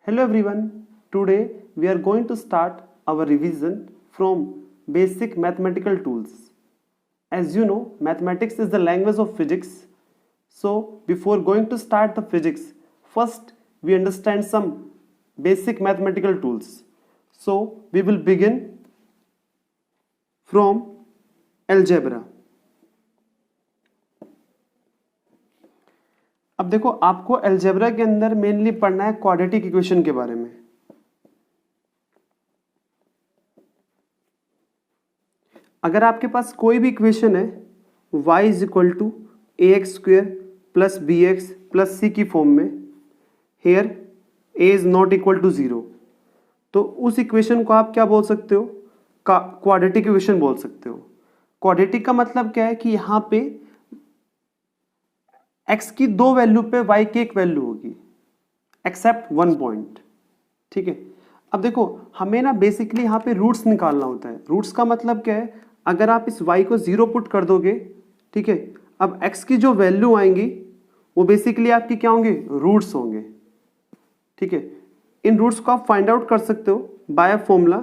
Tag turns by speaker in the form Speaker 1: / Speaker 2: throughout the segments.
Speaker 1: Hello everyone. Today we are going to start our revision from basic mathematical tools. As you know, mathematics is the language of physics. So, before going to start the physics, first we understand some basic mathematical tools. So, we will begin from algebra. अब देखो आपको algebra के अंदर mainly पढ़ना है quadratic equation के बारे में। अगर आपके पास कोई भी इक्वेशन है y is equal to a x square plus b x plus c की फॉर्म में, here a is not equal to 0, तो उस इक्वेशन को आप क्या बोल सकते हो? क्वाड्रेटिक इक्वेशन बोल सकते हो। क्वाड्रेटिक का मतलब क्या है कि यहाँ पे x की दो वैल्यू पे y की एक वैल्यू होगी एक्सेप्ट वन पॉइंट। ठीक है, अब देखो हमें ना बेसिकली यहाँ पे रूट्स निकालना होता है। रूट्स का मतलब क्या है? अगर आप इस y को 0 पुट कर दोगे, ठीक है, अब x की जो वैल्यू आएंगी वो बेसिकली आपकी क्या होंगे? रूट्स होंगे। ठीक है, इन रूट्स को आप फाइंड आउट कर सकते हो by formula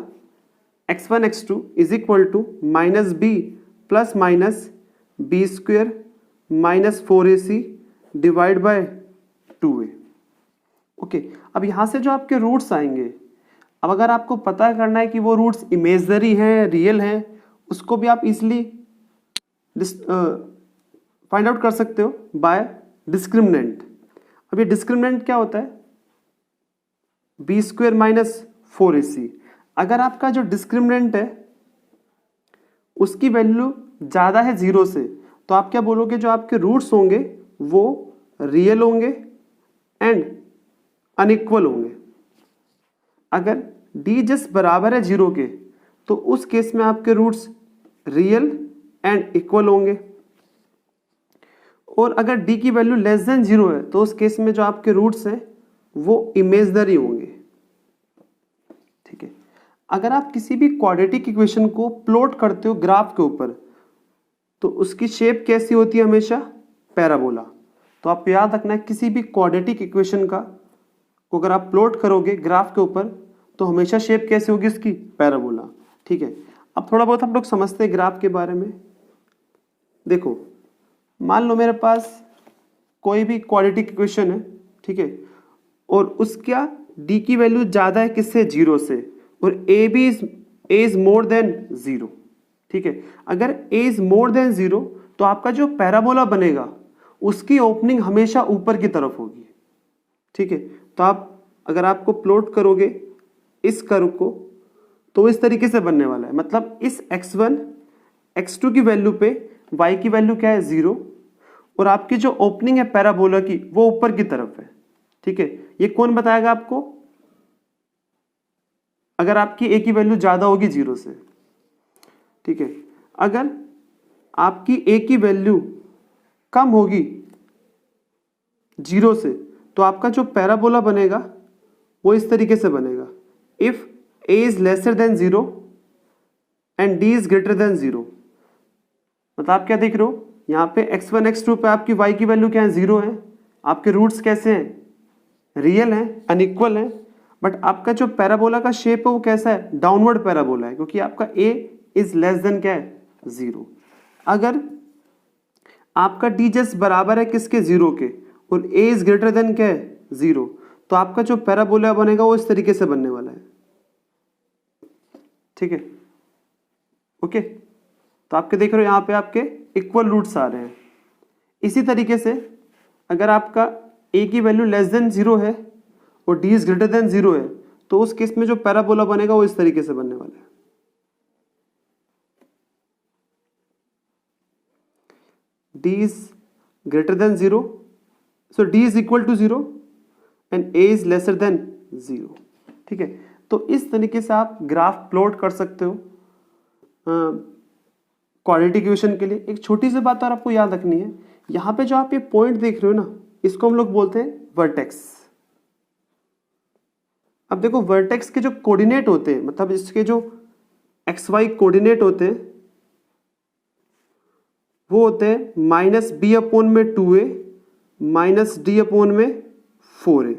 Speaker 1: x1 x2 is equal to minus B plus minus B square minus 4ac divide by 2a। Okay, अब यहाँ से जो आपके रूट्स आएंगे, अब अगर आपको पता करना है कि वो रूट्स इमेजनरी हैं रियल हैं, उसको भी आप इजीली फाइंड आउट कर सकते हो बाय डिस्क्रिमिनेंट। अब ये डिस्क्रिमिनेंट क्या होता है? B square minus 4ac। अगर आपका जो डिस्क्रिमिनेंट है उसकी वैल्यू ज़्यादा है 0 से, तो आप क्या बोलोगे? जो आपके रूट्स होंगे वो रियल होंगे एंड अनइक्वल होंगे। अगर d जस्ट बराबर है 0 के, तो उस केस में आपके रूट्स रियल एंड इक्वल होंगे। और अगर d की वैल्यू लेस देन 0 है, तो उस केस में जो आपके रूट्स हैं वो इमेजनरी होंगे। ठीक है, अगर आप किसी भी क्वाड्रेटिक इक्वेशन को प्लॉट करते हो ग्राफ के ऊपर, तो उसकी शेप कैसी होती है? हमेशा पैराबोला। तो आप याद रखना है, किसी भी क्वाड्रेटिक इक्वेशन का को अगर आप प्लॉट करोगे ग्राफ के ऊपर, तो हमेशा शेप कैसी होगी उसकी? पैराबोला। ठीक है, अब थोड़ा बहुत हम लोग समझते हैं ग्राफ के बारे में। देखो, मान लो मेरे पास कोई भी क्वाड्रेटिक इक्वेशन है, ठीक है, और उसका d की वैल्यू ज़्यादा है किससे? 0 से, और a इज मोर देन 0। ठीक है, अगर a इज मोर देन 0, तो आपका जो पैराबोला बनेगा उसकी ओपनिंग हमेशा ऊपर की तरफ होगी। ठीक है, तो आप अगर आपको प्लॉट करोगे इस कर्व को, तो इस तरीके से बनने वाला है। मतलब इस x1 x2 की वैल्यू पे y की वैल्यू क्या है? 0, और आपकी जो ओपनिंग है पैराबोला की वो ऊपर की तरफ है। ठीक है, ये कौन बताएगा आपको? अगर आपकी a की वैल्यू ज़्यादा होगी 0 से। ठीक है, अगर आपकी a की वैल्यू कम होगी 0 से, तो आपका जो पैराबोला बनेगा वो इस तरीके से बनेगा। If a is lesser than 0 and d is greater than 0। मतलब आप क्या देख रहे हो? यहाँ पे x1 x2 पे आपकी y की वैल्यू क्या है? 0 है। आपके रूट्स कैसे हैं? रियल हैं, अनइक्वल हैं। बट आपका जो पैराबोला का शेप है वो कैसा है? डाउनवर्ड पैराबोला है, क्योंकि आपका a इज लेस देन क्या है? 0। अगर आपका d जस्ट बराबर है किसके? 0 के, और a इज ग्रेटर देन क्या है? 0, तो आपका जो पैराबोला बनेगा वो इस तरीके से बनने वाला है। ठीक है, ओके, तो आपके देख रहे हो यहाँ पे आपके इक्वल रूट्स आ रहे हैं। इसी तरीके से अगर आपका a की वैल्यू लेस देन 0 है और d इज ग्रेटर देन 0 है, तो उस केस में जो पैराबोला बनेगा वो इस तरीके से बनने वाला है। d is greater than 0, so d is equal to 0 and a is lesser than 0। ठीक है, तो इस तरीके से आप ग्राफ प्लॉट कर सकते हो क्वाड्रेटिक इक्वेशन के लिए। एक छोटी सी बात और आपको याद रखनी है, यहाँ पे जो आप ये पॉइंट देख रहे हो ना, इसको हम लोग बोलते हैं वर्टेक्स। अब देखो, वर्टेक्स के जो कोऑर्डिनेट होते हैं, मतलब इसके जो xy कोऑर्डिनेट होते हैं वो होते हैं माइनस बी अपॉन में 2a माइनस डी अपॉन में 4a।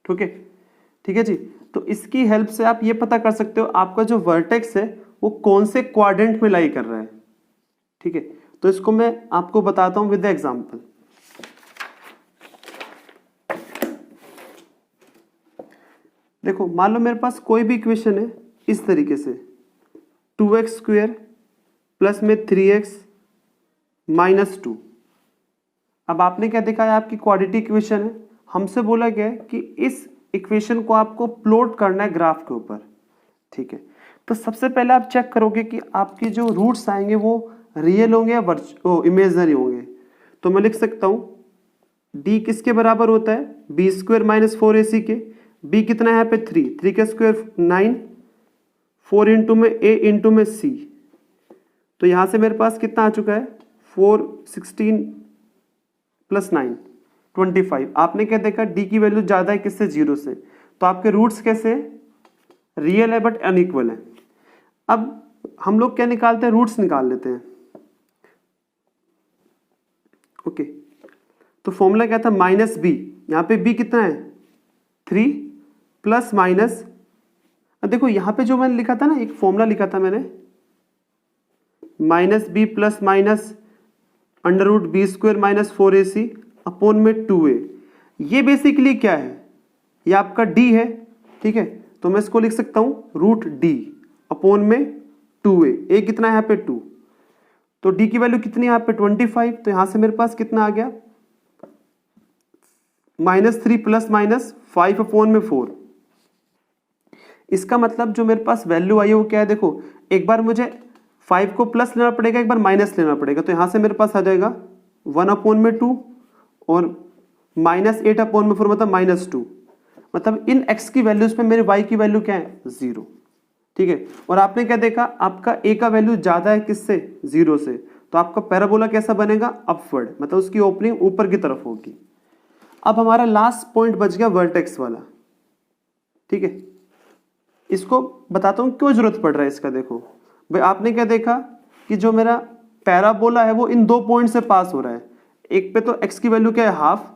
Speaker 1: ठीक है जी। तो इसकी हेल्प से आप ये पता कर सकते हो आपका जो वर्टेक्स है वो कौन से क्वाड्रेंट में लाई कर रहा है। ठीक है, तो इसको मैं आपको बताता हूं विद द एग्जांपल। देखो मान लो मेरे पास कोई भी इक्वेशन है इस तरीके से 2x स्क्वायर प्लस में 3x माइनस 2। अब आपने क्या देखा है आपकी क्वाड्रेटिक इक्वेशन है, हमसे बोला गया है कि इस इक्वेशन को आपको प्लॉट करना है ग्राफ के ऊपर। ठीक है, तो सबसे पहले आप चेक करोगे कि आपके जो रूट्स आएंगे वो रियल होंगे या इमेजनरी होंगे। तो मैं लिख सकता हूं d किसके बराबर होता है, बी स्क्वायर माइनस 4ac के। b कितना है यहाँ पे 3 का स्क्वायर 9, 4 इंटू में a इंटू में c। तो यहां से मेरे पास कितना आ चुका है 4 16 प्लस 9 25। आपने क्या देखा d की वैल्यू ज्यादा है किससे, 0 से। तो आपके रूट्स कैसे, रियल है बट अनइक्वल है। अब हम लोग क्या निकालते हैं, रूट्स निकाल लेते हैं। ओके, तो फॉर्मूला क्या था, माइनस बी। यहां पे b कितना है 3 प्लस माइनस, देखो यहां पे जो मैंने लिखा था ना, एक फॉर्मूला लिखा था मैंने, minus B plus minus under root B square minus 4ac upon में 2a। ये बेसिकली क्या है, ये आपका d है। ठीक है, तो मैं इसको लिख सकता हूं रूट d अपॉन में 2a। a कितना है यहाँ पे 2, तो d की वैल्यू कितनी है यहाँ पे 25। तो यहां से मेरे पास कितना आ गया -3 प्लस माइनस 5 अपॉन में 4। इसका मतलब जो मेरे पास वैल्यू आई है वो क्या है, देखो एक बार मुझे 5 को प्लस लेना पड़ेगा, एक बार माइनस लेना पड़ेगा। तो यहां से मेरे पास आ जाएगा 1 अपॉन में 2 और -8 अपॉन में 4 मतलब -2। मतलब इन x की वैल्यूज पे मेरे y की वैल्यू क्या है 0। ठीक है, और आपने क्या देखा आपका a का वैल्यू ज्यादा है किससे, 0 से। तो आपका पैराबोला कैसा बनेगा, अपवर्ड, मतलब उसकी ओपनिंग ऊपर की तरफ होगी। अब हमारा लास्ट पॉइंट बच गया वर्टेक्स वाला। ठीक है, इसको बताता हूं क्यों जरूरत पड़ रहा है इसका। देखो भाई आपने क्या देखा कि जो मेरा पैराबोला है वो इन 2 पॉइंट से पास हो रहा है। एक पे तो x की वैल्यू क्या है हाफ,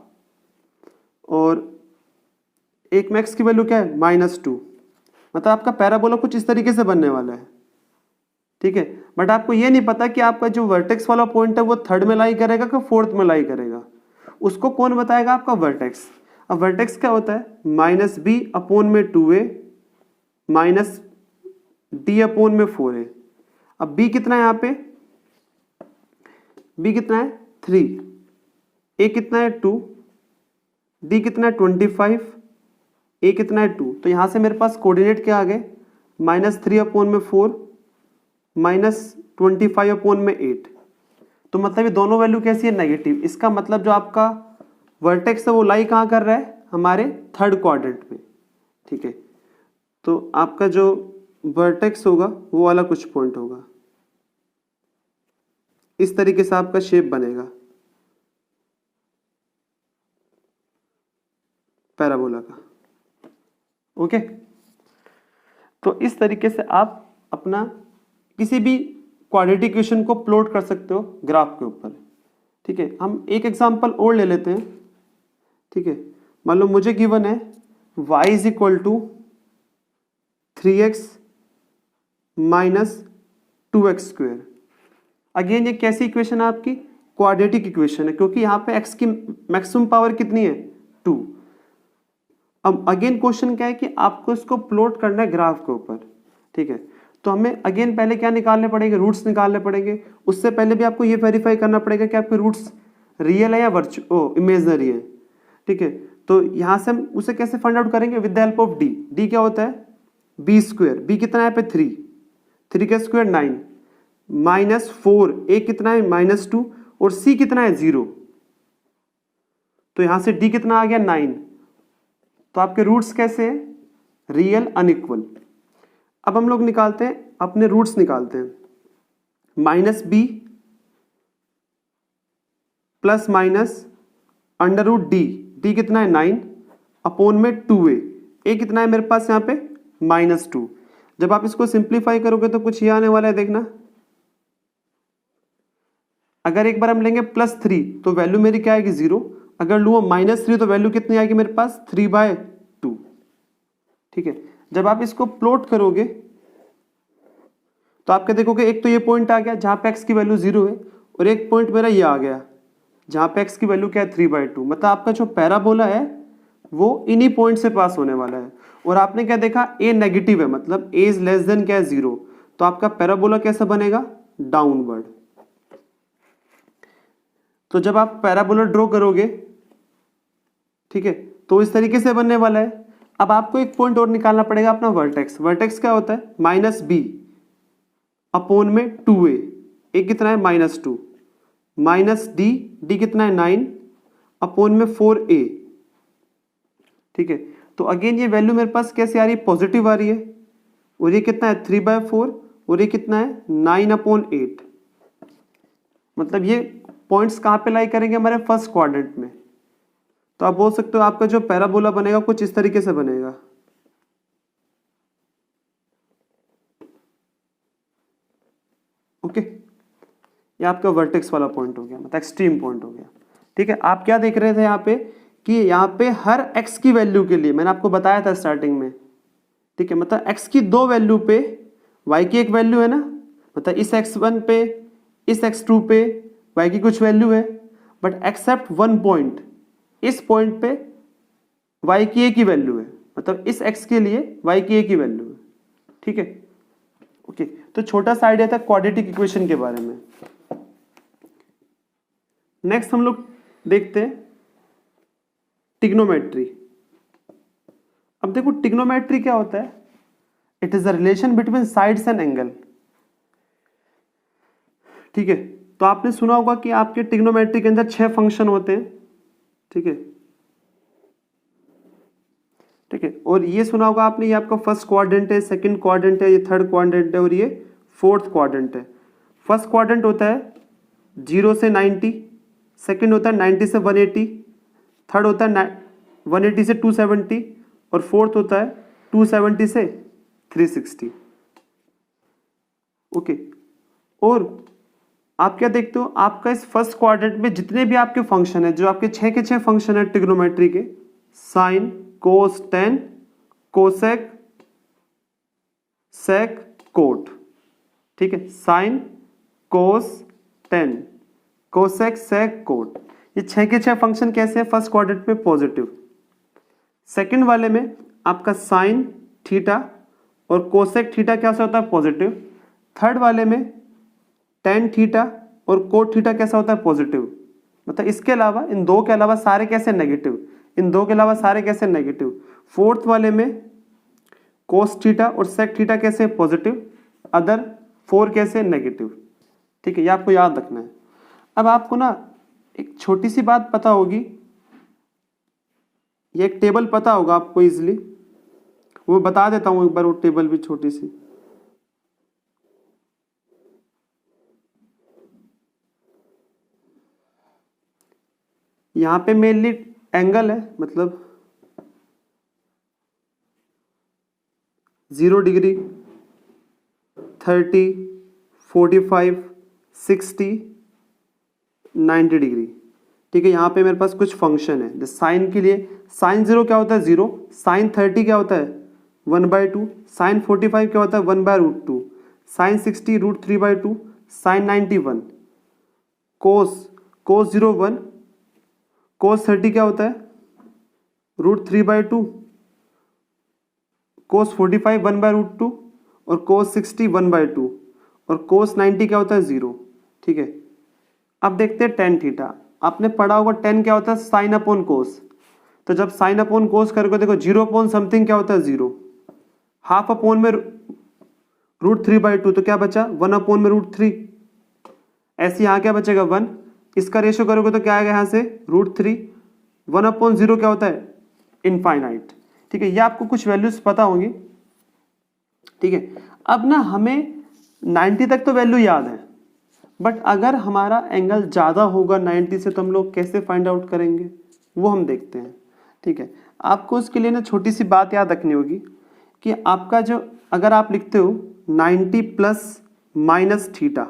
Speaker 1: और एक में x की वैल्यू क्या है -2। मतलब आपका पैराबोला कुछ इस तरीके से बनने वाला है। ठीक है, बट आपको ये नहीं पता कि आपका जो वर्टेक्स वाला पॉइंट है वो 3rd में लाई करेगा कि 4th में लाई करेगा। उसको कौन बताएगा, आपका वर्टेक्स। अब वर्टेक्स क्या होता है, -b अपॉन में 2a माइनस d अपॉन में 4a। अब b कितना है यहाँ पे, b कितना है 3, a कितना है 2, d कितना है 25, a कितना है 2। तो यहां से मेरे पास कोऑर्डिनेट क्या आ गए, -3 अपॉन में 4 -25 अपॉन में 8। तो मतलब ये दोनों वैल्यू कैसी है, नेगेटिव। इसका मतलब जो आपका वर्टेक्स है वो लाई कहाँ कर रहा है, हमारे 3rd क्वाड्रेंट में। ठीक है, तो आपका जो वर्टेक्स होगा वो वाला कुछ पॉइंट होगा, इस तरीके से आपका शेप बनेगा पैराबोला का। ओके, तो इस तरीके से आप अपना किसी भी क्वाड्रेटिक इक्वेशन को प्लॉट कर सकते हो ग्राफ के ऊपर। ठीक है, हम एक एग्जांपल और ले लेते हैं। ठीक है, मान लो मुझे गिवन है y is equal to 3x minus 2x square. Again ये कैसी इक्वेशन है आपकी, क्वाड्रेटिक इक्वेशन है, क्योंकि यहाँ पे x की मैक्सिमम पावर कितनी है 2। अब अगेन क्वेश्चन क्या है कि आपको इसको प्लॉट करना है ग्राफ के ऊपर। ठीक है, तो हमें अगेन पहले क्या निकालने पड़ेंगे, रूट्स निकालने पड़ेंगे। उससे पहले भी आपको ये वेरीफाई करना पड़ेगा कि आपके रूट्स रियल है या इमेजनरी है। ठीक है, तो यहां से हम उसे कैसे फाइंड आउट करेंगे, with the help of D. D क्या होता है, बी स्क्वायर, बी कितना है पे 3 का स्क्वायर 9 -4, ए कितना है -2 और सी कितना है 0। तो यहां से डी कितना आ गया 9। तो आपके रूट्स कैसे हैं, रियल अनइक्वल। अब हम लोग निकालते हैं अपने रूट्स निकालते हैं, -b plus minus under root D कितना है 9 अपॉन में 2a। a कितना है मेरे पास यहाँ पे -2। जब आप इसको सिंप्लीफाई करोगे तो कुछ ये आने वाला है, देखना। अगर एक बार हम लेंगे +3 तो वैल्यू मेरी क्या आएगी 0। अगर लूँ -3 तो वैल्यू कितनी आएगी मेरे पास 3/2। ठीक है। जब आप इसको प्लॉट करोगे तो आपके देखोगे एक तो ये पॉइंट आ गया जहां पे x की वैल्यू 0 है, और एक पॉइंट मेरा ये आ गया जहां पे x की वैल्यू क्या है 3/2। मतलब आपका जो पैराबोला है वो इन्हीं पॉइंट से पास होने वाला है। और आपने क्या देखा, a नेगेटिव है, मतलब a इज लेस देन क्या है 0, तो आपका पैराबोला कैसा बनेगा, डाउनवर्ड। तो जब आप पैराबोला ड्रॉ करोगे, ठीक है, तो इस तरीके से बनने वाला है। अब आपको एक पॉइंट और निकालना पड़ेगा अपना वर्टेक्स। वर्टेक्स क्या होता है, -b अपॉन में 2a, एक कितना है -2, माइनस d कितना है 9 अपॉन में 4a। ठीक है, तो अगेन ये वैल्यू मेरे पास कैसे आ रही है, पॉजिटिव आ रही है, और ये कितना है 3/4, और ये कितना है 9/8। मतलब ये पॉइंट्स कहाँ पे लाई करेंगे, हमारे फर्स्ट क्वाड्रेंट में। तो आप बोल सकते हो आपका जो पैराबोला बनेगा कुछ इस तरीके से बनेगा। ओके, ये आपका वर्टेक्स वाला पॉइंट हो गया, मतलब एक्सट्रीम पॉइंट हो गया। ठीक है, आप क्या देख रहे थे यहाँ पे कि यहाँ पे हर x की वैल्यू के लिए मैंने आपको बताया था स्टार्टिंग में, ठीक है, मतलब x की दो वैल्यू पे y की एक वैल्यू है ना, मतलब इस x1 पे इस x2 पे y की कुछ वैल्यू है, बट एक्सेप्ट वन पॉइंट, इस पॉइंट पे y की एक ही वैल्यू है, मतलब इस x के लिए y की एक ही वैल्यू है। ठीक है, ओके, तो छोटा सा आइडिया था क्वाड्रेटिक इक्वेशन के बारे में। नेक्स्ट हम लोग देखते हैं ट्रिग्नोमेट्री। अब देखो ट्रिग्नोमेट्री क्या होता है, it is the relation between sides and angle. ठीक है, तो आपने सुना होगा कि आपके ट्रिग्नोमेट्री के अंदर 6 फंक्शन होते हैं। ठीक है, ठीक है, और ये सुना होगा आपने, ये आपका फर्स्ट क्वाड्रेंट है, सेकंड क्वाड्रेंट है, ये थर्ड क्वाड्रेंट है, और ये फोर्थ क्वाड्रेंट है। फर्स्ट क्वाड्रेंट होता है 0 से 90, सेकंड होता है 90 से 180, थर्ड होता है 180 से 270, और फोर्थ होता है 270 से 360। ओके, और आप क्या देखते हो, आपका इस फर्स्ट क्वाड्रेंट में जितने भी आपके फंक्शन है, जो आपके 6 के 6 फंक्शन है ट्रिग्नोमेट्री के, साइन, कोस, टेन, कोसेक, सेक, कोट। ठीक है, साइन, कोस, टेन, कोसेक, सेक, कोट, ये 6 के 6 फंक्शन कैसे हैं, फर्स्ट क्वाड्रेंट में पॉजिटिव। सेकंड वाले में आपका साइन थीटा और कोसेक थीटा कैसा होता है, पॉजिटिव। थर्ड वाले में टेन थीटा और कोट थीटा कैसा होता है, पॉजिटिव। मतलब इसके अलावा, इन दो के अलावा सारे कैसे, नेगेटिव। इन दो के अलावा सारे कैसे, नेगेटिव। फोर्थ वाले में कोस थीटा और सेक थीटा कैसे, पॉजिटिव, अदर 4 कैसे, नेगेटिव। ठीक है, ये आपको याद रखना है। अब आपको ना एक छोटी सी बात पता होगी, ये एक टेबल पता होगा आपको इजीली, वो बता देता हूं एक बार, वो टेबल भी छोटी सी। यहां पे मेनली एंगल है, मतलब 0 डिग्री, 30, 45, 60, 90 डिग्री। ठीक है, यहाँ पे मेरे पास कुछ फंक्शन है। साइन के लिए साइन 0 क्या होता है, 0। साइन 30 क्या होता है, 1/2। साइन 45 क्या होता है, 1/√2। साइन 60 √3/2। साइन 90 1। कोस 0 1। कोस 30 क्या होता है, √3/2। कोस 45 1/√2, और कोस 60 1/2, और कोस 90 क्या होता है, 0। ठीक है, अब देखते हैं टेन थीटा। आपने पढ़ा होगा टेन क्या होता है, साइन अपॉन कोस। तो जब साइन अपॉन कोस करके देखो, 0 अपॉन समथिंग क्या होता है, 0। हाफ अपॉन में √3/2, तो क्या बचा, 1 अपॉन में √3। ऐसे यहाँ क्या बचेगा, 1। इसका रेशियो करोगे तो क्या आएगा यहाँ से, √3। 1 अपॉन 0 क्या होता है, इनफाइनाइट। ठीक है, ये आपको कुछ वैल्यूज पता होंगी। ठीक है, अब ना हमें 90 तक तो वैल्यू याद है, बट अगर हमारा एंगल ज़्यादा होगा 90 से तो हम लोग कैसे फाइंड आउट करेंगे, वो हम देखते हैं। ठीक है, आपको उसके लिए ना छोटी सी बात याद रखनी होगी कि आपका जो, अगर आप लिखते हो 90 प्लस माइनस थीटा,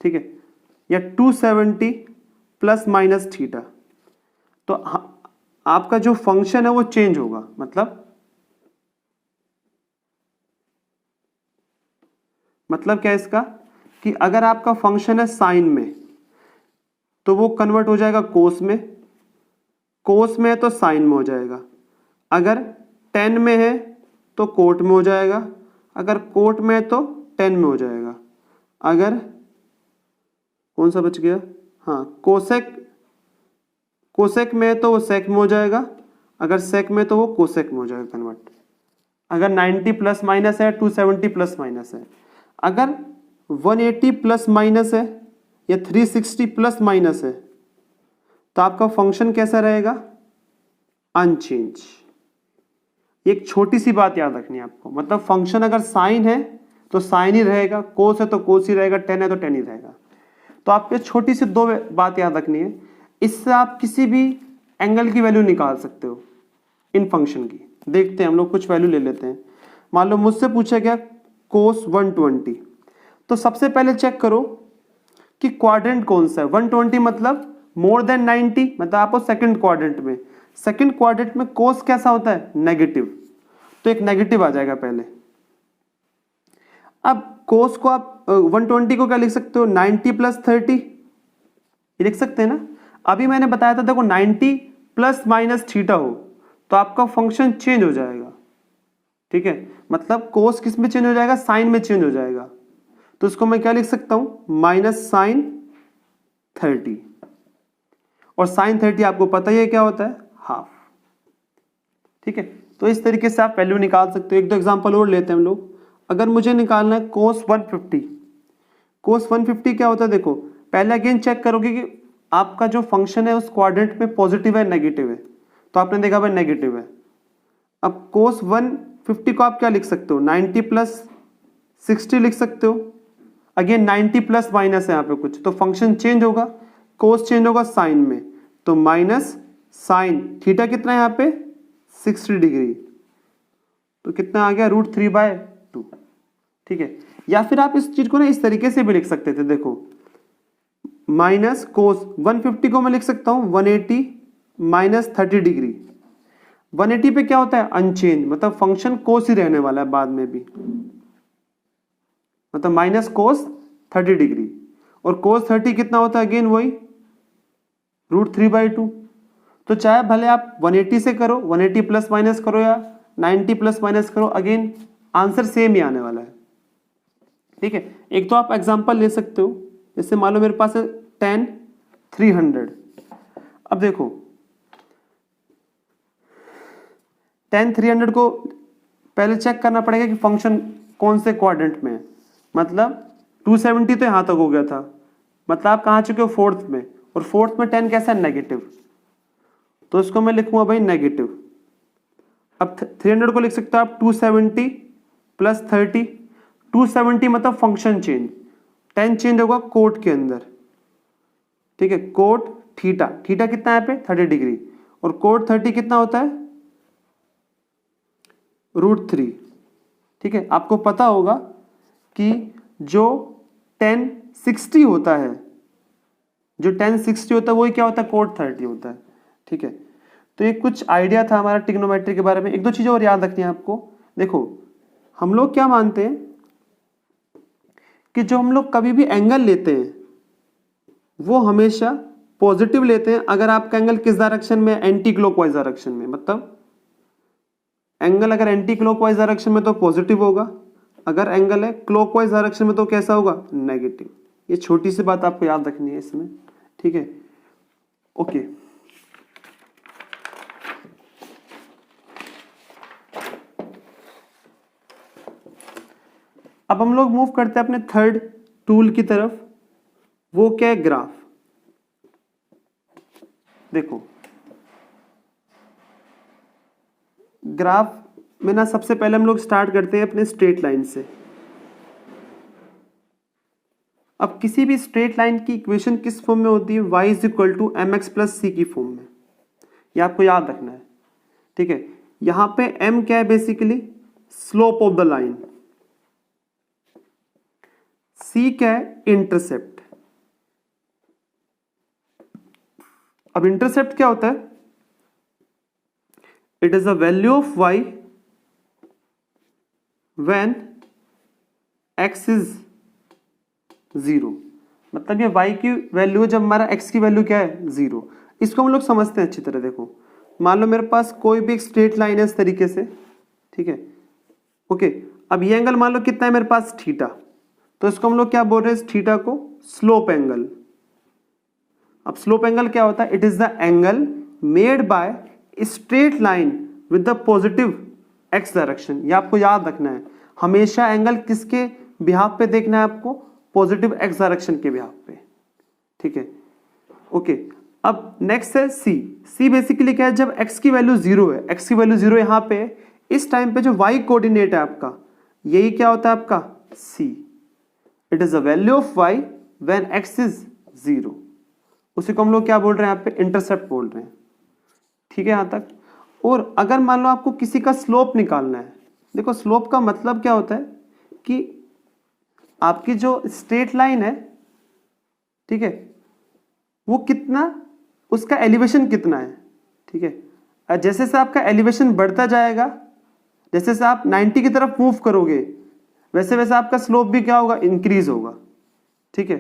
Speaker 1: ठीक है, या 270 प्लस माइनस थीटा, तो आपका जो फंक्शन है वो चेंज होगा। मतलब मतलब क्या है इसका कि अगर आपका फंक्शन है साइन में तो वो कन्वर्ट हो जाएगा कोस में, कोस में है तो साइन में हो जाएगा, अगर टेन में है तो कोट में हो जाएगा, अगर कोट में है तो टेन में हो जाएगा, अगर कौन सा बच गया, हाँ कोसेक, कोसेक में है तो वो सेक में हो जाएगा, अगर सेक में तो वो कोसेक में हो जाएगा कन्वर्ट, अगर 90 प्लस माइनस है 270 प्लस माइनस है, अगर 180 प्लस माइनस है या 360 प्लस माइनस है तो आपका फंक्शन कैसा रहेगा, अनचेंज। एक छोटी सी बात याद रखनी है आपको, मतलब फंक्शन अगर साइन है तो साइन ही रहेगा, कोस है तो कोस ही रहेगा, टेन है तो टेन ही रहेगा। तो आपको छोटी सी दो बात याद रखनी है, इससे आप किसी भी एंगल की वैल्यू निकाल सकते हो इन फंक्शन की। देखते हैं हम लोग कुछ वैल्यू ले लेते हैं। मान लो मुझसे पूछा गया कोस 120, तो सबसे पहले चेक करो कि क्वाड्रेंट कौन सा है। 120 मतलब मोर देन 90, मतलब आपको सेकंड क्वाड्रेंट में, सेकंड क्वाड्रेंट में कोस कैसा होता है, नेगेटिव, तो एक नेगेटिव आ जाएगा पहले। अब कोस को आप 120 को क्या लिख सकते हो, 90 प्लस 30, ये लिख सकते हैं ना। अभी मैंने बताया था देखो 90 प्लस माइनस थीटा हो तो आपका फंक्शन चेंज हो जाएगा, ठीक है, मतलब कोस किस में चेंज हो जाएगा, साइन में चेंज हो जाएगा। तो इसको मैं क्या लिख सकता हूं, माइनस साइन 30, और साइन 30 आपको पता ही है क्या होता है, हाफ, ठीक है। तो इस तरीके से आप वैल्यू निकाल सकते हो। एक दो एग्जांपल और लेते हैं हम लोग। अगर मुझे निकालना है कोस 150, कोस 150 क्या होता है, देखो पहले अगेन चेक करोगे कि आपका जो फंक्शन है उस क्वाड्रेंट में पॉजिटिव है नेगेटिव है, तो आपने देखा भाई नेगेटिव है। अब कोस 150 को आप क्या लिख सकते हो, 90 प्लस 60 लिख सकते हो, अगेन 90 प्लस माइनस है यहाँ पे कुछ, तो फंक्शन चेंज होगा, कोस चेंज होगा साइन में, तो माइनस साइन थीटा कितना है यहाँ पे 60 डिग्री, तो कितना आ गया √3/2, ठीक है। या फिर आप इस चीज को ना इस तरीके से भी लिख सकते थे, देखो माइनस कोस 150 को मैं लिख सकता हूं 180 माइनस 30 डिग्री। 180 पे क्या होता है, अनचेंज, मतलब फंक्शन कोस ही रहने वाला है बाद में भी, मतलब माइनस कोस 30 डिग्री, और कोस 30 कितना होता है, अगेन वही √3/2। तो चाहे भले आप 180 से करो, 180 प्लस माइनस करो या 90 प्लस माइनस करो, अगेन आंसर सेम ही आने वाला है, ठीक है। एक तो आप एग्जांपल ले सकते हो, जैसे मान लो मेरे पास है 10 300। अब देखो 10 300 को पहले चेक करना पड़ेगा कि फंक्शन कौन से क्वाड्रेंट में है, मतलब 270 तो यहां तक हो गया था, मतलब आप कहां चुके हो, फोर्थ में, और फोर्थ में 10 कैसा है, नेगेटिव, तो इसको मैं लिखूंगा भाई नेगेटिव। अब 300 को लिख सकते हो आप 270 प्लस 30, 270 मतलब फंक्शन चेंज, 10 चेंज होगा कोट के अंदर, ठीक है, कोट थीटा, थीटा कितना है यहाँ पे 30 डिग्री, और कोट 30 कितना होता है √3, ठीक है। आपको पता होगा कि जो 1060 होता है, जो 1060 होता है वही क्या होता है, कोट 30 होता है, ठीक है। तो ये कुछ आइडिया था हमारा ट्रिग्नोमेट्री के बारे में। एक दो चीजें और याद रखनी है आपको। देखो हम लोग क्या मानते हैं कि जो हम लोग कभी भी एंगल लेते हैं वो हमेशा पॉजिटिव लेते हैं अगर आपका एंगल किस डायरेक्शन में, एंटी क्लॉकवाइज डायरेक्शन में, मतलब एंगल अगर एंटी क्लॉकवाइज डायरेक्शन में तो पॉजिटिव होगा, अगर एंगल है क्लॉकवाइज डायरेक्शन में तो कैसा होगा, नेगेटिव। ये छोटी सी बात आपको याद रखनी है इसमें, ठीक है, ओके। अब हम लोग मूव करते हैं अपने थर्ड टूल की तरफ, वो क्या है, ग्राफ। देखो ग्राफ में ना सबसे पहले हम लोग स्टार्ट करते हैं अपने स्ट्रेट लाइन से। अब किसी भी स्ट्रेट लाइन की इक्वेशन किस फॉर्म में होती है, y = mx + c की फॉर्म में, ये आपको याद रखना है, ठीक है। यहां पे m क्या है, basically slope of the line, c क्या है, इंटरसेप्ट। अब इंटरसेप्ट क्या होता है, it is the value of y when x is 0, मतलब ये y की वैल्यू है जब हमारा x की वैल्यू क्या है 0। इसको हम लोग समझते हैं अच्छी तरह। देखो मान लो मेरे पास कोई भी एक स्ट्रेट लाइन है इस तरीके से, ठीक है, ओके। अब ये एंगल मान लो कितना है मेरे पास थीटा, तो इसको हम लोग क्या बोल रहे हैं, इस थीटा को स्लोप एंगल। अब स्लोप एंगल क्या होता है, it is the angle made by straight line with the positive x direction. ये आपको याद रखना है, हमेशा एंगल किसके बिहाफ पे देखना है आपको, पॉजिटिव एक्स डायरेक्शन के बिहाफ पे, ठीक है, ओके। अब नेक्स्ट है सी। सी बेसिकली क्या है, जब x की वैल्यू 0 है, x की वैल्यू 0 यहाँ पे, इस टाइम पे जो y कोऑर्डिनेट है आपका, यही क्या होता है आपका c। It is the value of y when x is 0। उसी को हम लोग क्या बोल रहे हैं यहाँ पे, इंटरसेप्ट बोल रहे हैं, ठीक है यहाँ तक। और अगर मान लो आपको किसी का स्लोप निकालना है, देखो स्लोप का मतलब क्या होता है कि आपकी जो स्ट्रेट लाइन है, ठीक है, वो कितना, उसका एलिवेशन कितना है, ठीक है। जैसे से आपका एलिवेशन बढ़ता जाएगा, जैसे से आप 90 की तरफ मूव करोगे, वैसे वैसे आपका स्लोप भी क्या होगा, इंक्रीज होगा, ठीक है।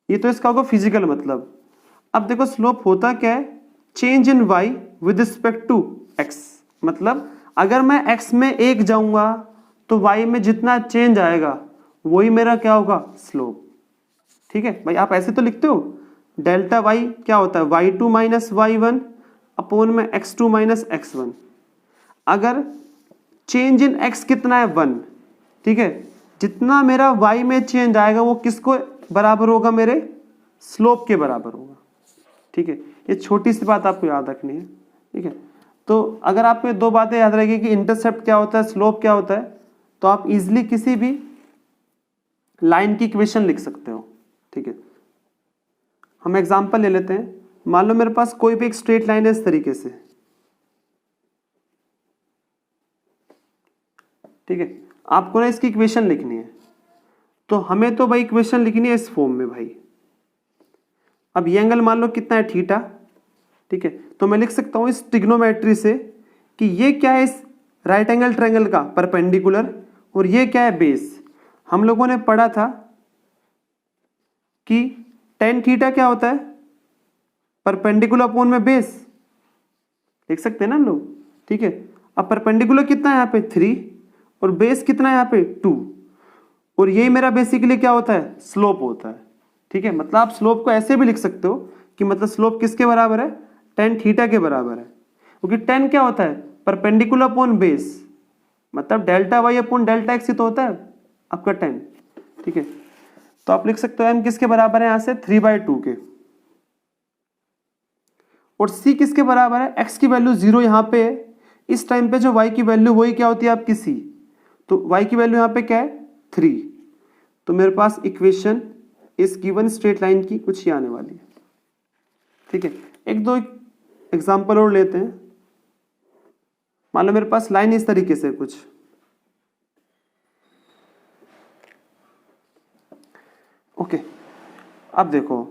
Speaker 1: ये तो इसका होगा फिजिकल मतलब। अब देखो स्लोप होता क्या है, change in y with respect to x। मतलब अगर मैं x में 1 जाऊंगा तो y में जितना चेंज आएगा वही मेरा क्या होगा, स्लोप, ठीक है भाई। आप ऐसे तो लिखते हो, डेल्टा y क्या होता है, y2 माइनस y1 अपॉन में x2 माइनस x1। अगर चेंज इन x कितना है 1, ठीक है, जितना मेरा y में चेंज आएगा वो किसको बराबर होगा, मेरे स्लोप के बराबर होगा, ठीक है। ये छोटी सी बात आपको याद रखनी है, ठीक है। तो अगर आपको ये दो बातें याद रहेगी कि इंटरसेप्ट क्या होता है, स्लोप क्या होता है, तो आप इजीली किसी भी लाइन की इक्वेशन लिख सकते हो, ठीक है। हम एग्जांपल ले लेते हैं। मान लो मेरे पास कोई भी एक स्ट्रेट लाइन है इस तरीके से, ठीक है, आपको ना इसकी इक्वेशन लिखनी है। तो हमें तो भाई इक्वेशन लिखनी है इस फॉर्म में भाई। अब ये एंगल मान लो कितना है, थीटा, ठीक है। तो मैं लिख सकता हूं इस ट्रिग्नोमेट्री से कि ये क्या है, इस राइट एंगल ट्रायंगल का परपेंडिकुलर, और ये क्या है, बेस। हम लोगों ने पढ़ा था कि टेन थीटा क्या होता है, परपेंडिकुलर अपॉन में बेस, लिख सकते हैं ना हम लोग, ठीक है। अब परपेंडिकुलर कितना है यहाँ पे 3 और बेस कितना है यहाँ पे 2, और यही मेरा बेसिकली क्या होता है, स्लोप होता है, ठीक है। मतलब आप स्लोप को ऐसे भी लिख सकते हो कि मतलब स्लोप किसके बराबर है, टेन थीटा के बराबर है, क्योंकि टेन क्या होता है, परपेंडिकुलर अपॉन बेस, मतलब delta y upon delta x ही तो होता है आपका 10, ठीक है। तो आप लिख सकते हो एम किसके बराबर है यहाँ से 3/2 के, और सी किसके बराबर है, एक्स की वैल्यू 0 यहाँ पे है, इस टाइम पे जो वाई की वैल्यू वही क्या होती है आपकी सी, तो वाई की वैल्यू यहाँ पे क्या है 3। तो मेरे पास इक्वेशन इस गिवन स्ट्रेट लाइन की कुछ ही आने वाली है, ठीक है। एक दो एग्जांपल और लेते हैं। मान लो मेरे पास लाइन इस तरीके से कुछ, ओके। अब देखो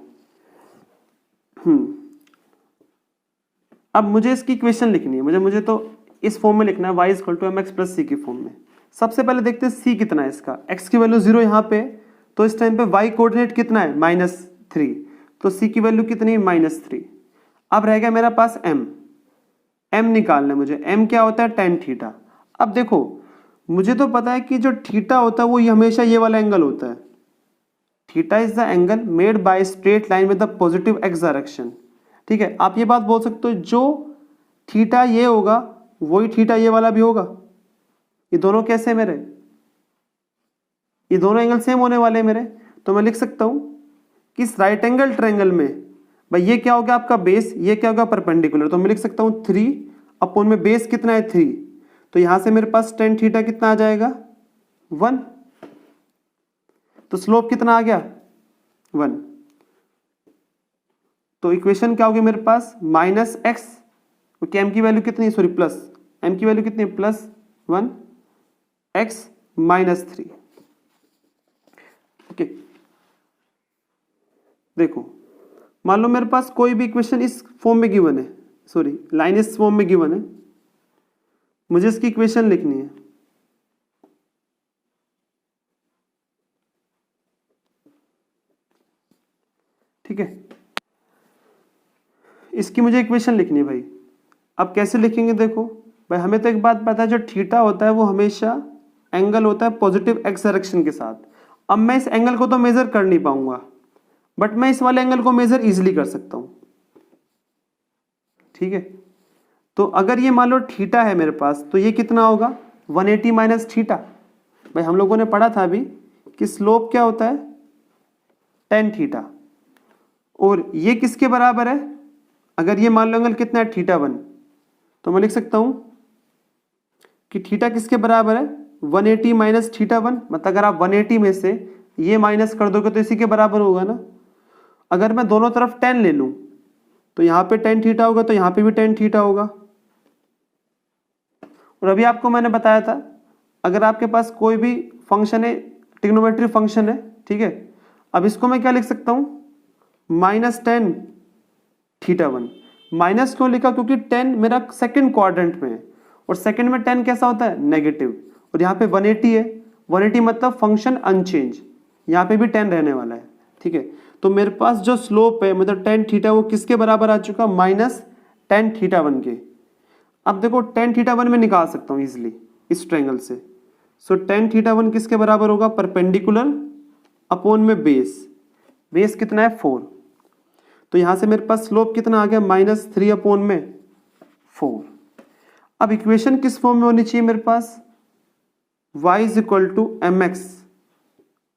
Speaker 1: अब मुझे इसकी इक्वेशन लिखनी है, मुझे तो इस फॉर्म में लिखना है, y equal to m x plus c की फॉर्म में। सबसे पहले देखते हैं c कितना है इसका, x की वैल्यू 0 यहाँ पे, तो इस टाइम पे y कोऑर्डिनेट कितना है -3, तो c की वैल्यू कितनी है -3। अब रह गया मेरे पास m निकालना है मुझे, m क्या होता है tan थीटा। अब देखो मुझे तो पता है कि जो थीटा होता है वो हमेशा ये वाला एंगल होता है, theta is the angle made by straight line with the positive x direction, ठीक है। आप ये बात बोल सकते हो जो थीटा ये होगा वही थीटा ये वाला भी होगा, ये दोनों कैसे मेरे, ये दोनों एंगल सेम होने वाले हैं मेरे। तो मैं लिख सकता हूं कि इस राइट एंगल ट्रायंगल में भाई ये क्या होगा आपका बेस, ये क्या होगा परपेंडिकुलर, तो मैं लिख सकता हूं 3 अपॉन में बेस कितना है 3, तो यहां से मेरे पास tan थीटा कितना आ जाएगा 1, तो स्लोप कितना आ गया 1। तो इक्वेशन क्या होगी मेरे पास -x, क्योंकि m की वैल्यू कितनी, सॉरी प्लस, m की वैल्यू कितनी है +1 x -3, ओके। देखो मान लो मेरे पास कोई भी इक्वेशन इस फॉर्म में गिवन है, सॉरी लाइन इस फॉर्म में गिवन है, मुझे इसकी इक्वेशन लिखनी है। ठीक है, इसकी मुझे इक्वेशन लिखनी है भाई। अब कैसे लिखेंगे, देखो भाई हमें तो एक बात पता है, जो थीटा होता है वो हमेशा एंगल होता है पॉजिटिव एक्स डायरेक्शन के साथ। अब मैं इस एंगल को तो मेजर कर नहीं पाऊंगा, बट मैं इस वाले एंगल को मेजर इजीली कर सकता हूं, ठीक है। तो अगर ये मान लो थीटा है मेरे पास, तो ये कितना होगा 180 माइनस थीटा। भाई हम लोगों ने पढ़ा था अभी कि स्लोप क्या होता है tan थीटा, और ये किसके बराबर है, अगर ये मान लो एंगल कितना है θ1, तो मैं लिख सकता हूं कि थीटा किसके बराबर है 180 माइनस θ1। मतलब अगर आप 180 में से ये माइनस कर दोगे तो इसी के बराबर होगा ना। अगर मैं दोनों तरफ tan ले लूं तो यहाँ पे tan थीटा होगा, तो यहाँ पे भी tan थीटा होगा। और अभी आपको मैंने बताया था अगर आपके पास कोई भी फंक्शन है, ट्रिग्नोमेट्री फंक्शन है, ठीक है, अब इसको मैं क्या लिख सकता हूं माइनस tan θ1। माइनस क्यों लिखा, क्योंकि tan मेरा सेकंड क्वाड्रेंट में है, और सेकंड में tan कैसा होता है नेगेटिव, और यहाँ पे 180 है, 180 मतलब फंक्शन अनचेंज, यहाँ पे भी tan रहने वाला है, ठीक है। तो मेरे पास जो स्लोप है मतलब tan थीटा वो किसके बराबर आ चुका माइनस tan θ1 के। अब देखो tan θ1 में निकाल सकता हूँ इजिली इस ट्रायंगल से। सो tan θ1 किसके बराबर होगा परपेंडिकुलर अपॉन में बेस, बेस कितना है 4, तो यहां से मेरे पास स्लोप कितना आ गया -3 अपॉन में 4। अब इक्वेशन किस फॉर्म में होनी चाहिए मेरे पास, y is equal to m x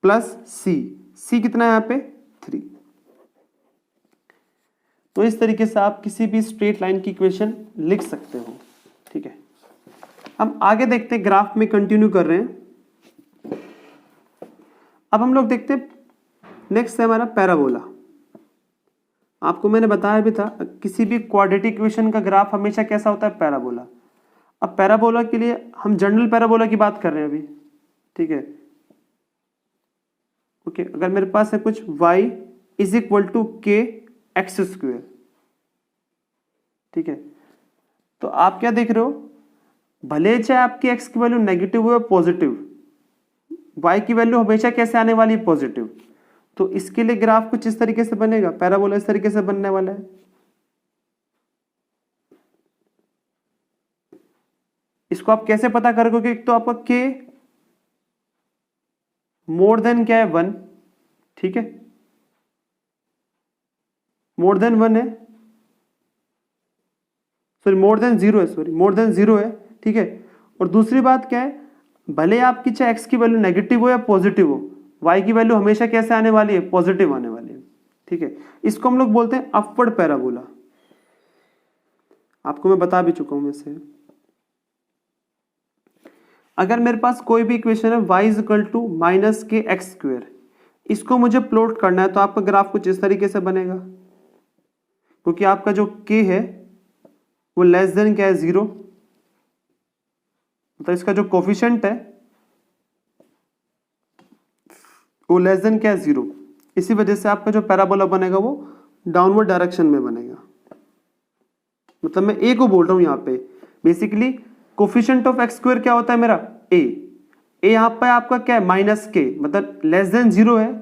Speaker 1: plus c कितना है यहाँ पे 3। तो इस तरीके से आप किसी भी स्ट्रेट लाइन की इक्वेशन लिख सकते हो, ठीक है। हम आगे देखते हैं, ग्राफ में कंटिन्यू कर रहे हैं। अब हम लोग देखते हैं नेक्स्ट है हमारा पैराबोला। आपको मैंने बताया भी था किसी भी क्वाड्रेटिक इक्वेशन का ग्राफ हमेशा कैसा होता है पैराबोला। अब पैराबोला के लिए हम जनरल पैराबोला की बात कर रहे हैं अभी, ठीक है। ओके, अगर मेरे पास है कुछ y इज इक्वल टू के एक्स स्क्वेयर, ठीक है, तो आप क्या देख रहे हो, भले चाहे आपकी x की वैल्यू नेगेटिव हो या पॉजिटिव, y की वैल्यू हमेशा कैसे आने वाली है पॉजिटिव। तो इसके लिए ग्राफ कुछ इस तरीके से बनेगा, पैराबोला इस तरीके से बनने वाला है। इसको आप कैसे पता करोगे, एक तो आपका k मोर देन क्या है 1, ठीक है, मोर देन 1 है, सॉरी मोर देन 0 है, सॉरी मोर देन 0 है, ठीक है। और दूसरी बात क्या है, भले आपकी चाहे x की वैल्यू नेगेटिव हो या पॉजिटिव हो, y की वैल्यू हमेशा कैसे आने वाली है पॉजिटिव आने वाली है, ठीक है। इसको हम लोग बोलते हैं अपवर्ड पैराबोला, आपको मैं बता भी चुका हूं वैसे। अगर मेरे पास कोई भी इक्वेशन है y is equal to minus K X square, इसको मुझे प्लॉट करना है, तो आपका ग्राफ कुछ इस तरीके से बनेगा, क्योंकि आपका जो k है वो लेस देन क्या है 0, मतलब इसका जो कोफिशिएंट है वो लेस देन क्या है 0। इसी वजह से आपका जो पैराबोला बनेगा वो डाउनवर्ड डायरेक्शन में बनेगा। मतलब मैं a को बोल रहा हूं यहाँ पे, basically coefficient of x square क्या होता है मेरा a यहाँ पे आपका क्या है माइनस के, मतलब लेस देन 0 है,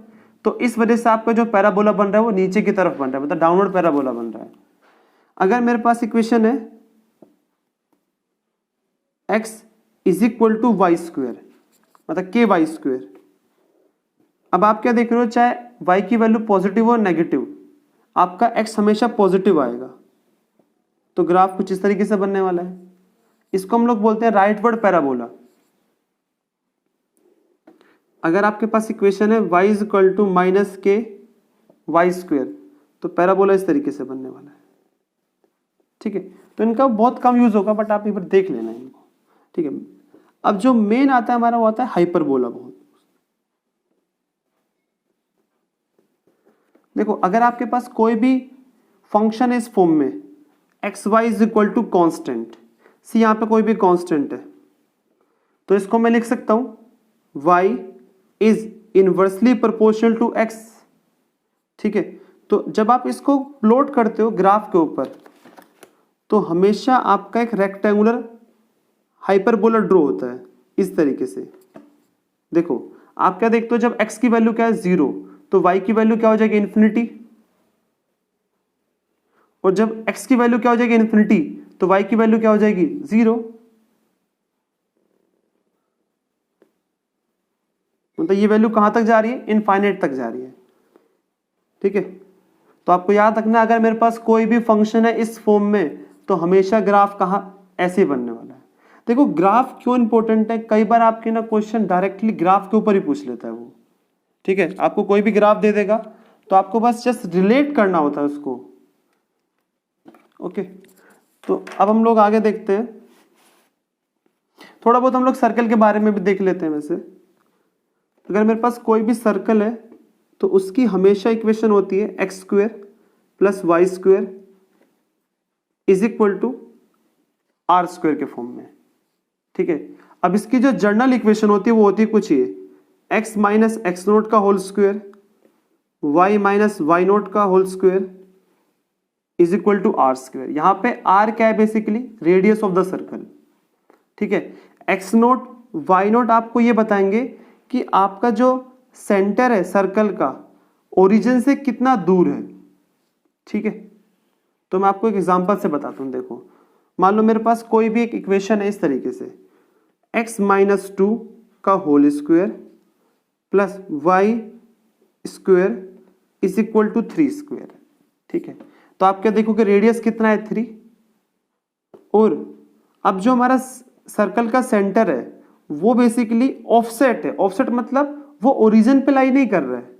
Speaker 1: तो इस वजह से आपका जो पैराबोला बन रहा है वो नीचे की तरफ बन रहा है, मतलब डाउनवर्ड पैराबोला बन रहा है। अगर मेरे पास इक्वेशन है x is equal to Y square, मतलब के वाई स्क्वेयर, अब आप क्या देख रहे हो, चाहे y की वैल्यू पॉजिटिव हो नेगेटिव, आपका x हमेशा पॉजिटिव आएगा, तो ग्राफ कुछ इस तरीके से बनने वाला है। इसको हम लोग बोलते हैं राइटवर्ड पैराबोला। अगर आपके पास इक्वेशन है y is equal to minus K Y square, तो पैराबोला इस तरीके से बनने वाला है, ठीक है। तो इनका बहुत कम यूज होगा, बट आप एक बार देख लेना इनको, ठीक है। अब जो मेन आता है हमारा वो आता है हाइपरबोला। बहुत देखो, अगर आपके पास कोई भी फंक्शन है इस फॉर्म में x y is equal to constant, c यहाँ पे कोई भी कॉन्स्टेंट है, तो इसको मैं लिख सकता हूं y is inversely proportional to x, ठीक है। तो जब आप इसको प्लॉट करते हो ग्राफ के ऊपर, तो हमेशा आपका एक रेक्टेंगुलर हाइपरबोला ड्रॉ होता है इस तरीके से। देखो आप क्या देखते हो, जब x की वैल्यू क्या है 0, तो y की वैल्यू क्या हो जाएगी इन्फिनिटी, और जब x की वैल्यू क्या हो जाएगी इन्फिनिटी, तो y की वैल्यू क्या हो जाएगी 0। मतलब ये वैल्यू कहां तक जा रही है, इनफाइनाइट तक जा रही है। ठीक है, तो आपको याद रखना अगर मेरे पास कोई भी फंक्शन है इस फॉर्म में तो हमेशा ग्राफ कहाँ ऐसे बनने वाला है। देखो ग्राफ क्यों इंपॉर्टेंट है, कई बार आपके ना क्वेश्चन डायरेक्टली ग्राफ के ऊपर ही पूछ लेता है वो। ठीक है, आपको कोई भी ग्राफ दे देगा तो आपको बस जस्ट रिलेट करना होता है उसको। ओके, तो अब हम लोग आगे देखते हैं, थोड़ा बहुत हम लोग सर्कल के बारे में भी देख लेते हैं। वैसे अगर मेरे पास कोई भी सर्कल है तो उसकी हमेशा इक्वेशन होती है X square plus Y square is equal to are square के फॉर्म में। ठीक है, अब इसकी जो जनरल इक्वेशन होती है वो होती है कुछ ये, एक्स माइनस एक्स नोट का whole square y minus y not का whole square is equal to are square. यहां पे आर क्या है, basically radius of the circle. ठीक है, एक्स नोट वाई नोट आपको ये बताएंगे कि आपका जो सेंटर है सर्कल का ओरिजिन से कितना दूर है। ठीक है, तो मैं आपको एक एग्जांपल से बताता हूं। देखो मान लो मेरे पास कोई भी एक इक्वेशन है इस तरीके से, x माइनस 2 का whole square plus y square is equal to 3 square. ठीक है, तो आप क्या देखोगे रेडियस कितना है 3, और अब जो हमारा सर्कल का सेंटर है वो बेसिकली ऑफसेट है। ऑफसेट मतलब वो ओरिजिन पे लाई नहीं कर रहा है,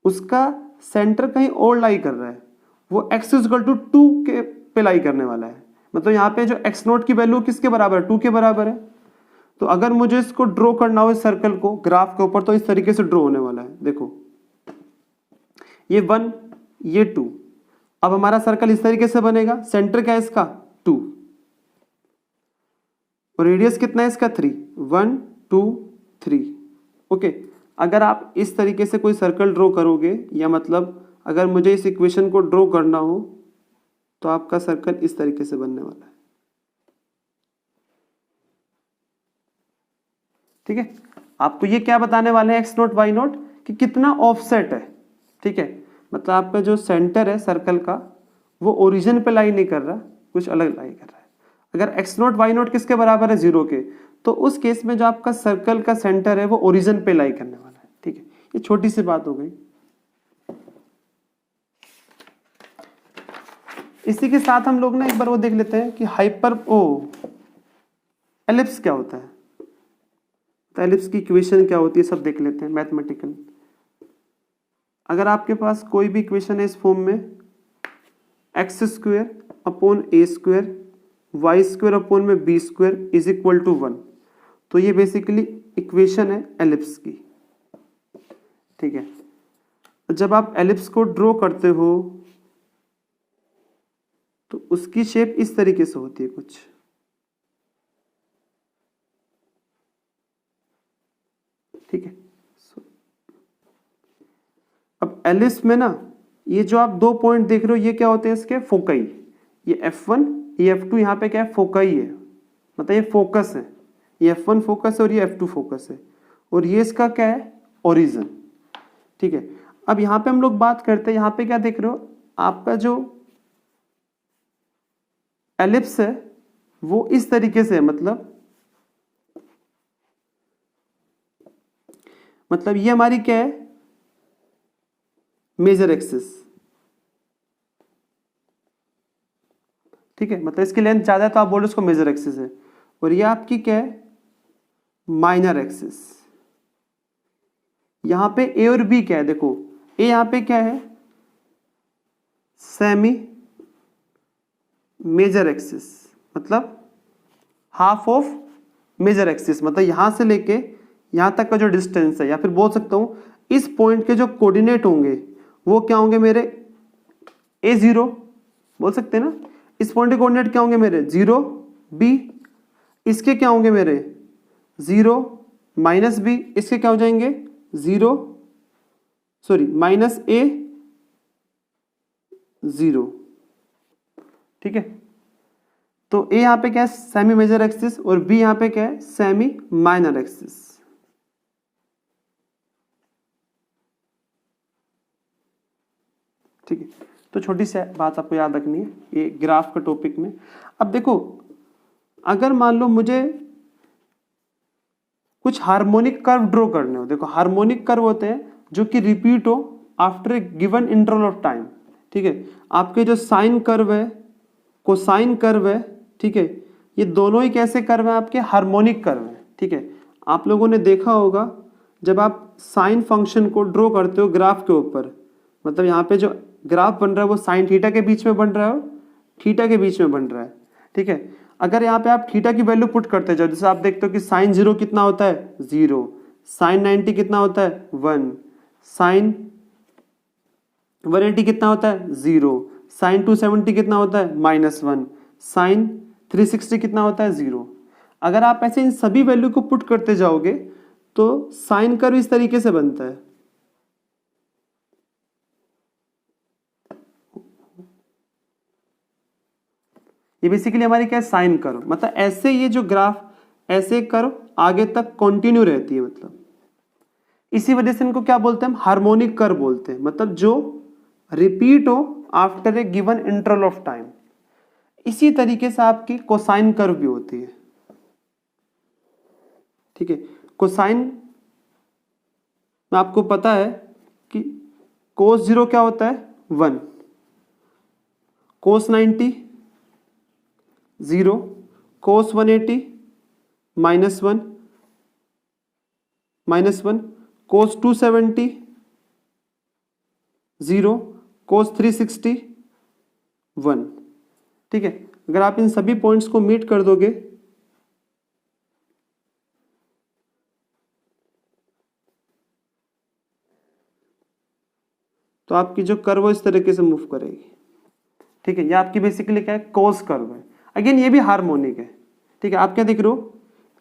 Speaker 1: उसका सेंटर कहीं और लाई कर रहा है, वो x इक्वल टू 2 के पे लाई करने वाला है। मतलब यहाँ पे जो x नोट की वैल्यू किसके बराबर है, 2 के बराबर है। तो अगर मुझे इसको ड्रॉ करना हो इस सर्कल को ग्राफ के ऊपर तो इस तरीके से ड्रॉ होने वाला है। देखो ये 1 ये 2, अब हमारा सर्कल इस तरीके से बनेगा, सेंटर क्या है इसका 2 और रेडियस कितना है इसका 3, 1 2 3। ओके, अगर आप इस तरीके से कोई सर्कल ड्रॉ करोगे, या मतलब अगर मुझे इस इक्वेशन को ड्रॉ करना हो तो आपका सर्कल इस तरीके से बनने वाला है। ठीक है, आपको ये क्या बताने वाले हैं एक्स नोट वाई नोट कि कितना ऑफसेट है। ठीक है, मतलब आपका जो सेंटर है सर्कल का वो ओरिजिन पे लाई नहीं कर रहा, कुछ अलग लाई कर रहा है। अगर एक्स नोट वाई नोट किसके बराबर है 0 के, तो उस केस में जो आपका सर्कल का सेंटर है वो ओरिजिन पे लाई करने वाला है। ठीक है, ये छोटी सी बात हो गई। इसी के साथ हम लोग ना एक बार वो देख लेते हैं कि एलिप्स क्या होता है, तो एलिप्स की इक्वेशन क्या होती है सब देख लेते हैं मैथमेटिकल। अगर आपके पास कोई भी इक्वेशन है इस फॉर्म में x square upon a square y square upon में b square is equal to 1, तो ये बेसिकली इक्वेशन है एलिप्स की। ठीक है, जब आप एलिप्स को ड्रॉ करते हो तो उसकी शेप इस तरीके से होती है कुछ। ठीक है, अब एलिप्स में ना ये जो आप 2 पॉइंट देख रहे हो ये क्या होते हैं इसके फोकई, ये F1 ये F2 यहाँ पे क्या है फोकई है, मतलब ये फोकस है, ये F1 फोकस है और ये F2 फोकस है, और ये इसका क्या है ओरिजिन। ठीक है, अब यहाँ पे हम लोग बात करते हैं, यहाँ पे क्या देख रहे हो आपका जो एलिप्स है वो इस तरीके से है, मतलब ये हमारी क्या है मेजर एक्सिस। ठीक है, मतलब इसकी लेंथ ज्यादा है तो आप बोलो इसको मेजर एक्सिस है, और ये आपकी क्या है माइनर एक्सिस। यहां पे ए और बी क्या है, देखो ए यहां पे क्या है सेमी मेजर एक्सिस, मतलब हाफ ऑफ मेजर एक्सिस, मतलब यहां से लेके यहां तक का जो डिस्टेंस है, या फिर बोल सकता हूं इस पॉइंट के जो कोऑर्डिनेट होंगे वो क्या होंगे मेरे a0 बोल सकते हैं ना, इस पॉइंट के कोऑर्डिनेट क्या होंगे मेरे 0 b, इसके क्या होंगे मेरे 0 माइनस b, इसके क्या हो जाएंगे 0 सॉरी माइनस a 0। ठीक है, तो a यहां पे क्या है सेमी मेजर एक्सिस और b यहां पे क्या है सेमी माइनर एक्सिस। ठीक है, तो छोटी सी बात आपको याद रखनी है ये ग्राफ का टॉपिक में। अब देखो, अगर मान लो मुझे कुछ हार्मोनिक कर्व ड्रॉ करने हो, देखो हार्मोनिक कर्व होते हैं जो कि रिपीट हो after a given interval of time, ठीक है। आपके जो साइन कर्व है, कोसाइन कर्व है, ठीक है, ये दोनों ही कैसे कर्व है, आपके हार्मोनिक कर्व है, ठीक है। आप लोगों ने देखा होगा जब आप साइन फंक्शन को ड्रॉ करते हो ग्राफ के ऊपर, मतलब यहाँ पे जो ग्राफ बन रहा है वो साइन थीटा के बीच में बन रहा है और थीटा के बीच में बन रहा है, ठीक है। अगर यहाँ पे आप थीटा की वैल्यू पुट करते जाओ, जैसे आप देखते हो कि साइन 0 कितना होता है 0, साइन 90 कितना होता है 1, साइन 180 कितना होता है 0, साइन 270 कितना होता है -1, साइन 360 कितना होता है 0। अगर आप ऐसे इन सभी वैल्यू को पुट करते जाओगे तो साइन कर्व इस तरीके से बनता है। ये बेसिकली हमारी क्या है, साइन कर्व, मतलब ऐसे ये जो ग्राफ ऐसे कर्व आगे तक कंटिन्यू रहती है, मतलब इसी वजह से इनको क्या बोलते हैं हम, हार्मोनिक कर्व बोलते हैं, मतलब जो रिपीट हो after a given interval of time. इसी तरीके से आपकी कोसाइन कर्व भी होती है, ठीक है। कोसाइन में आपको पता है कि कोस 0 क्या होता है 1, कोस 90 0, कोस 180 -1, कोस 270 0, कोस 360 1, ठीक है। अगर आप इन सभी पॉइंट्स को मीट कर दोगे तो आपकी जो कर्व इस तरीके से मूव करेगी, ठीक है। ये आपकी बेसिकली क्या है, कोस कर्व है। अगेन ये भी हार्मोनिक है, ठीक है। आप क्या देख रहे हो,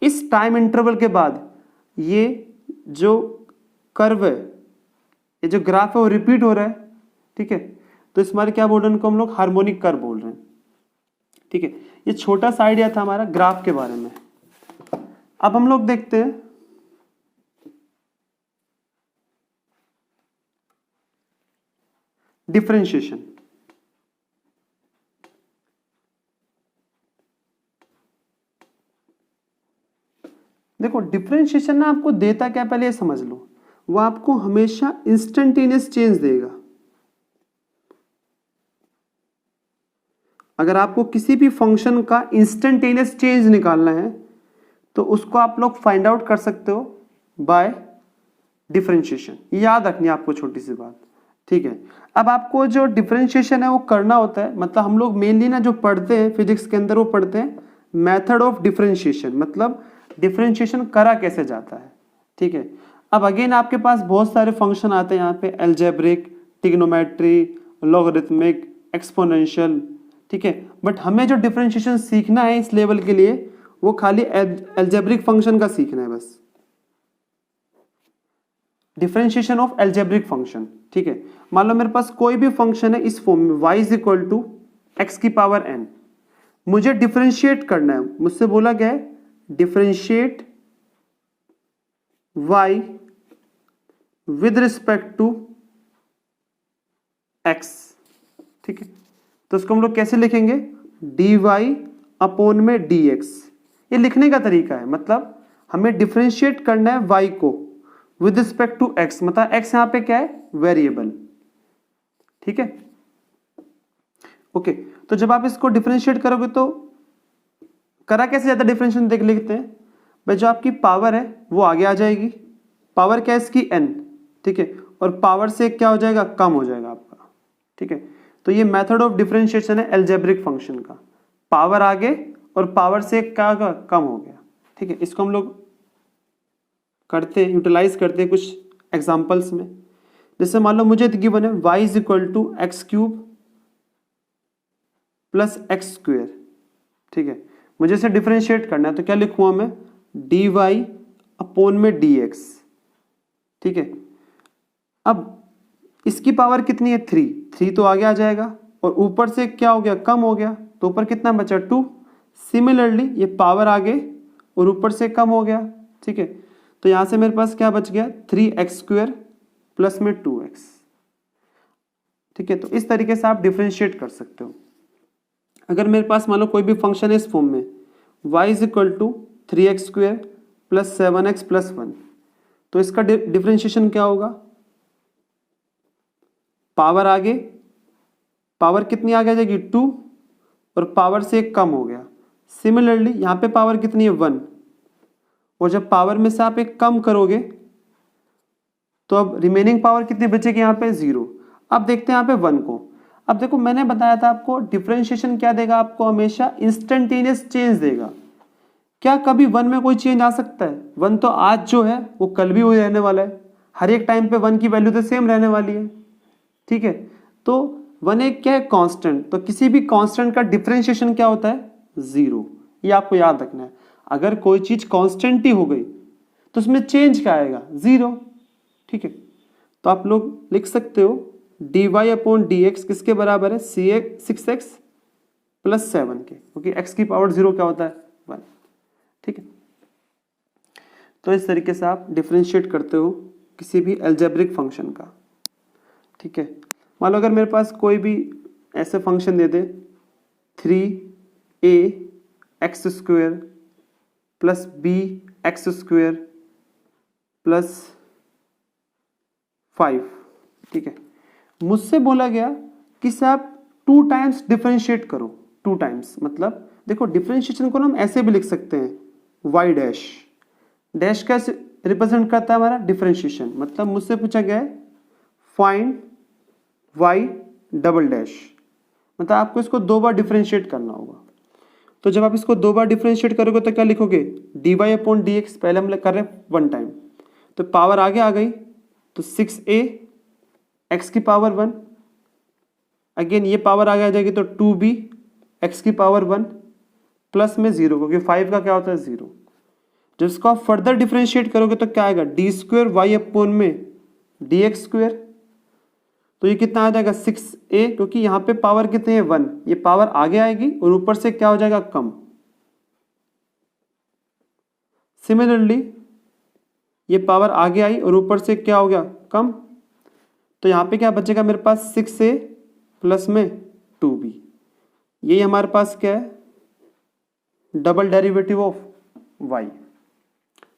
Speaker 1: इस टाइम इंटरवल के बाद ये जो कर्व है, ये जो ग्राफ है वो रिपीट हो रहा है, ठीक है। तो इस बार क्या बोल रहे हैं, इनको हम लोग हार्मोनिक कर्व बोल रहे हैं, ठीक है। ये छोटा सा आइडिया था हमारा ग्राफ के बारे में। अब हम लोग देखते हैं डिफरेंशिएशन। देखो डिफरेंशिएशन ना आपको देता क्या, पहले ये समझ लो, वो आपको हमेशा इंस्टेंटेनियस चेंज देगा। अगर आपको किसी भी फंक्शन का इंस्टेंटेनियस चेंज निकालना है तो उसको आप लोग फाइंड आउट कर सकते हो बाय डिफरेंशिएशन। याद रखनी है आपको छोटी सी बात, ठीक है। अब आपको जो डिफरेंशिएशन है वो करना होता है, मतलब हम लोग मेनली ना जो पढ़ते हैं फिजिक्स के अंदर वो पढ़ते हैं मेथड ऑफ डिफरेंशिएशन, मतलब डिफरेंशिएशन करा कैसे जाता है, ठीक है। अब अगेन आपके पास बहुत सारे फंक्शन आते हैं यहाँ पे, अलजेब्रिक, ट्रिग्नोमेट्री, लॉगरिथमिक, एक्सपोनेंशियल, ठीक है। बट हमें जो डिफरेंशिएशन सीखना है इस लेवल के लिए वो खाली अलजेब्रिक फंक्शन का सीखना है बस, डिफरेंशिएशन ऑफ अलजेब्रिक फंक्शन, ठीक है। मान लो मेरे पास कोई भी फंक्शन है इस फॉर्म में y = x⁴n, मुझे डिफरेंशिएट करना है, मुझसे बोला गया है differentiate y with respect to x, ठीक है। तो इसको हम लोग कैसे लिखेंगे, dy/dx। ये लिखने का तरीका है, मतलब हमें डिफरेंशिएट करना है y को विद रिस्पेक्ट टू x, मतलब x यहां पे क्या है, वेरिएबल, ठीक है। ओके, तो जब आप इसको डिफरेंशिएट करोगे तो करा कैसे जाता है डिफरेंशिएशन देख लेते हैं भाई। जो आपकी पावर है वो आगे आ जाएगी, पावर क्या है इसकी n, ठीक है, और पावर से क्या हो जाएगा, कम हो जाएगा आपका, ठीक है। तो ये मेथड ऑफ डिफरेंशिएशन है अलजेब्रिक फंक्शन का, पावर आगे और पावर से क्या कम हो गया, ठीक है। इसको हम लोग करते हैं, यूटिलाइज करते हैं कुछ एग्जांपल्स में। जैसे मान लो मुझे गिवन है y = x³ + x², ठीक है। मुझे इसे डिफरेंशिएट करना है तो क्या लिखूंगा मैं, dy/dx, ठीक है। अब इसकी पावर कितनी है 3 तो आगे आ जाएगा और ऊपर से क्या हो गया, कम हो गया, तो ऊपर कितना बचा 2। सिमिलरली ये पावर आगे और ऊपर से कम हो गया, ठीक है। तो यहां से मेरे पास क्या बच गया, 3x² प्लस में 2x। ठीक है, तो इस तरीके से आप डिफ्रेंशिएट कर सकते हो। अगर मेरे पास मान लो कोई भी फंक्शन है इस फॉर्म में y is equal to 3x square plus 7x plus 1, तो इसका डिफ्रेंशिएशन क्या होगा? पावर आगे, पावर कितनी आगे जाएगी 2, और पावर से एक कम हो गया। सिमिलरली यहाँ पे पावर कितनी है 1, और जब पावर में से आप एक कम करोगे तो अब रिमेनिंग पावर कितनी बचेगी यहाँ पे 0। अब देखते हैं यहाँ पे 1 को। अब देखो मैंने बताया था आपको डिफरेंशिएशन क्या देगा, आपको हमेशा इंस्टेंटेनियस चेंज देगा। क्या कभी 1 में कोई चेंज आ सकता है? 1 तो आज जो है वो कल भी वही रहने वाला है, हर एक टाइम पे 1 की वैल्यू तो सेम रहने वाली है, ठीक है। तो 1 एक क्या है कांस्टेंट, तो किसी भी कांस्टेंट का डिफरेंशिएशन क्या होता है 0, ये आपको याद रखना है। अगर कोई चीज कांस्टेंट ही हो गई तो उसमें चेंज क्या आएगा 0, ठीक है। तो आप लोग लिख सकते हो dy अपॉन dx किसके बराबर है 6x प्लस 7 के, क्योंकि x की पावर 0 क्या होता है 1, ठीक है। तो इस तरीके से आप डिफरेंशिएट करते हो किसी भी अलजेब्रिक फंक्शन का, ठीक है। मान लो अगर मेरे पास कोई भी ऐसे फंक्शन दे दे 3a x square plus b x square plus 5, ठीक है। मुझसे बोला गया कि इसे आप 2 टाइम्स डिफरेंशिएट करो। 2 टाइम्स मतलब देखो डिफरेंशिएशन को हम ऐसे भी लिख सकते हैं y डैश, डैश कैसे रिप्रेजेंट करता है हमारा डिफरेंशिएशन, मतलब मुझसे पूछा गया है फाइंड y डबल डैश, मतलब आपको इसको 2 बार डिफरेंशिएट करना होगा। तो जब आप इसको 2 बार डिफरेंशिएट करोगे तो क्या लिखोगे dy अपॉन dx, पहले हम कर रहे हैं 1 टाइम, तो पावर आगे आ गई तो 6a x की पावर 1, अगेन ये पावर आगे आ जाएगी तो 2b x की पावर 1 प्लस में 0, क्योंकि 5 का क्या होता है 0। जब इसको आप फर्दर डिफरेंशिएट करोगे तो क्या आएगा डी स्क्वेयर वाई अपॉन में डी एक्स स्क्वेयर, तो ये कितना आ जाएगा 6a, क्योंकि यहाँ पे पावर कितनी है 1, ये पावर आगे आएगी और ऊपर से क्या हो जाएगा कम। सिमिलरली ये पावर आगे आई और ऊपर से क्या हो गया कम, तो यहाँ पे क्या बचेगा मेरे पास 6a प्लस में 2b, यही हमारे पास क्या है डबल डेरिवेटिव ऑफ y,